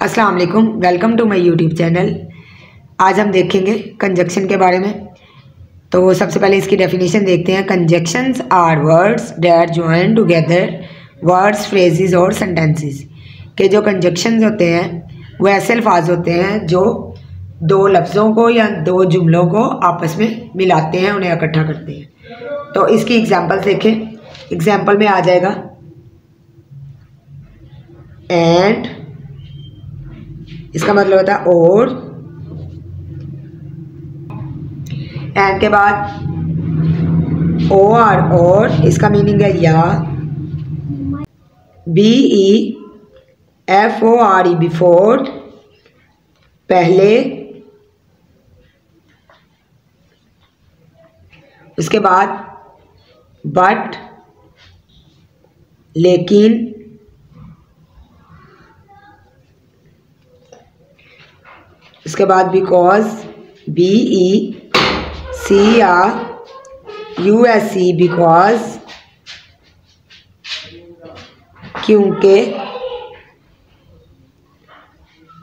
अस्सलाम वालेकुम, welcome to my YouTube channel. आज हम देखेंगे कंजक्शन के बारे में। तो सबसे पहले इसकी डेफिनेशन देखते हैं। Conjunctions are words that join together words, phrases और सेंटेंसेस। के जो कंजक्शंस होते हैं वो ऐसे अल्फाज होते हैं जो दो लफ्ज़ों को या दो जुमलों को आपस में मिलाते हैं, उन्हें इकट्ठा करते हैं। तो इसकी एग्जांपल्स देखें। एग्जांपल में आ जाएगा एंड, इसका मतलब होता है और। एंड के बाद ओ आर और, इसका मीनिंग है या। B E F O R E, before, पहले। उसके बाद बट, लेकिन। उसके बाद because, B E C A U S E, because, क्योंकि,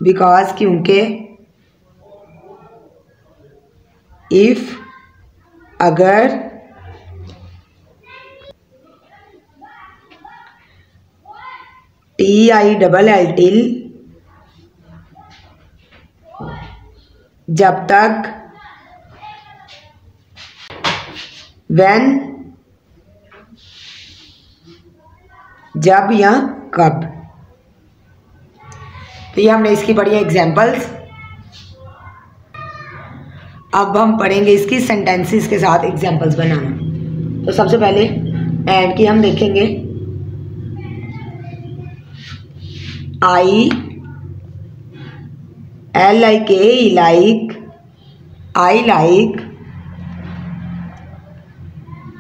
बिकॉज क्योंकि। इफ, अगर। T I double L, till, जब तक। व्हेन, जब या कब। तो ये हमने इसकी पढ़ी है एग्जाम्पल्स। अब हम पढ़ेंगे इसकी सेंटेंसेस के साथ एग्जाम्पल्स बनाना। तो सबसे पहले एंड की हम देखेंगे। आई L I K, like, I like.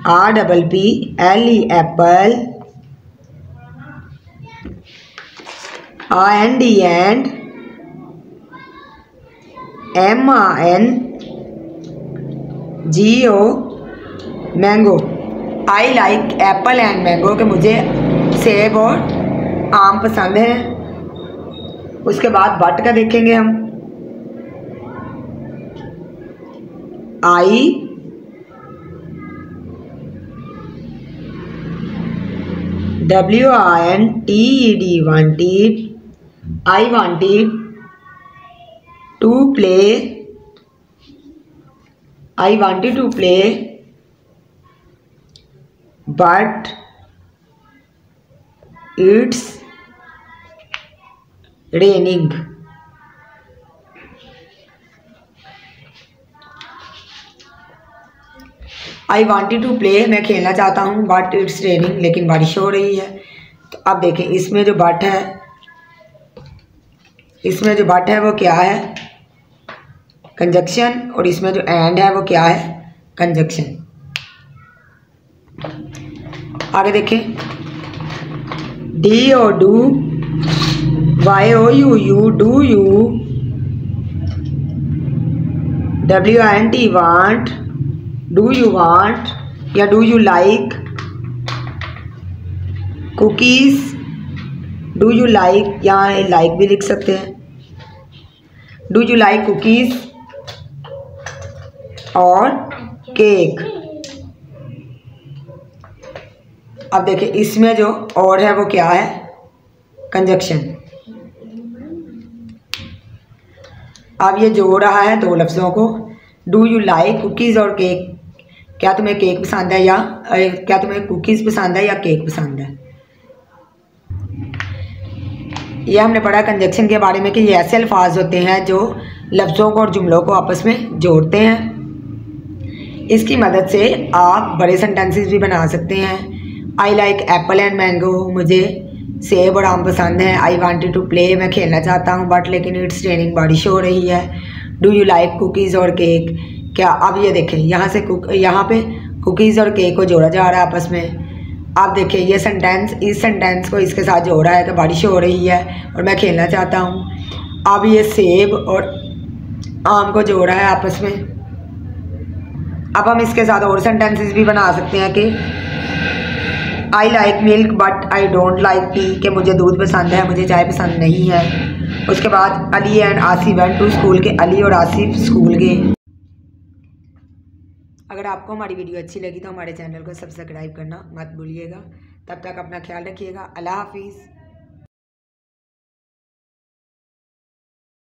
R double P L E, apple. I N D, and. M I N G O, mango. I like apple and mango, कि मुझे सेब और आम पसंद है। उसके बाद बट का देखेंगे हम। I W I N T E D, wanted. I wanted to play, I wanted to play, but it's raining. I wanted to play, मैं खेलना चाहता हूँ, बट इट्स रेनिंग, लेकिन बारिश हो रही है। तो अब देखें इसमें जो बट है, इसमें जो बट है वो क्या है? कंजक्शन। और इसमें जो एंड है वो क्या है? कंजक्शन। आगे देखें। D O do, Y O U you, do you. W I N T, want, do you want या do you like. Cookies, do you like, यहाँ लाइक भी लिख सकते हैं। डू यू लाइक कुकीज और केक। अब देखिए इसमें जो और है वो क्या है? कंजक्शन। अब ये जोड़ रहा है दो लफ्ज़ों को। डू यू लाइक कुकीज़ और केक, क्या तुम्हें केक पसंद है या क्या तुम्हें कुकीज़ पसंद है या केक पसंद है। ये हमने पढ़ा कंजक्शन के बारे में कि ये ऐसे अल्फाज होते हैं जो लफ्ज़ों को और जुमलों को आपस में जोड़ते हैं। इसकी मदद से आप बड़े सेंटेंसेस भी बना सकते हैं। आई लाइक एप्पल एंड मैंगो, मुझे सेब और आम पसंद है। आई वांटेड टू प्ले, मैं खेलना चाहता हूँ, बट लेकिन इट्स रेनिंग, बारिश हो रही है। डू यू लाइक कुकीज़ और केक, क्या। अब ये देखें यहाँ से यहाँ पे कुकीज़ और केक को जोड़ा जा रहा है आपस में। आप देखें ये सेंटेंस इस सेंटेंस को इसके साथ जोड़ रहा है कि बारिश हो रही है और मैं खेलना चाहता हूँ। अब ये सेब और आम को जोड़ रहा है आपस में। अब हम इसके साथ और सेंटेंसेस भी बना सकते हैं कि I like milk but I don't like T, कि मुझे दूध पसंद है, मुझे चाय पसंद नहीं है। उसके बाद Ali and Asif went to school के अली और आसिफ स्कूल गए। अगर आपको हमारी वीडियो अच्छी लगी तो हमारे चैनल को सब्सक्राइब करना मत भूलिएगा। तब तक अपना ख्याल रखिएगा। अल्लाह हाफिज़।